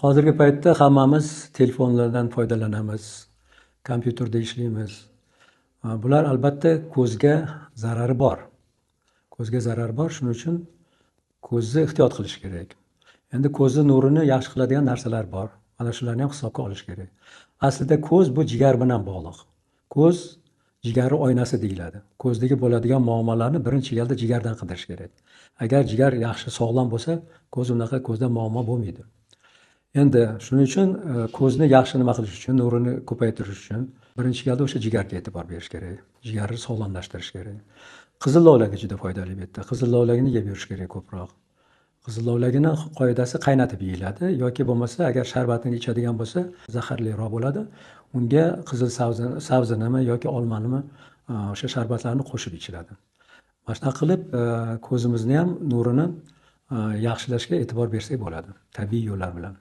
Hozirgi paytda hammamiz telefonlardan foydalanamiz, kompyuterda ishlaymiz. Bular albatta ko'zga zarari bor. Ko'zga zarari bor, shuning uchun ko'zni ehtiyot qilish kerak. Endi ko'zni nurini yaxshi qiladigan narsalar bor. Mana shularni ham hisobga olish kerak. Aslida ko'z bu jigar bilan bog'liq. Ko'z jigarni oynasi deyiladi. Ko'zdagi bo'ladigan muammolarni birinchi galda jigardan qidirish kerak. Agar jigar yaxshi sog'lom bo'lsa, ko'zda muammo bo'lmaydi. Endi shuning uchun ko'zni yaxshi nima qilish uchun, nurini ko'paytirish uchun birinchi galda o'sha jigarga e'tibor berish kerak. Jigarni sog'lomlashtirish kerak. Qizil lavlagi juda foydali bu yerda. Qizil lavlagini yeb yurish kerak ko'proq. Qizil lavlagini qoidasi qaynatib yeyiladi yoki bo'lmasa agar sharbatini ichadigan bo'lsa zaharliroq bo'ladi. Unga qizil sabzinimi yoki olmanimi o'sha sharbatlarni qo'shib ichiladi. Mana shunaqa qilib ko'zimizni ham nurini yaxshilashga e'tibor bersak bo'ladi tabiiy yo'llar bilan.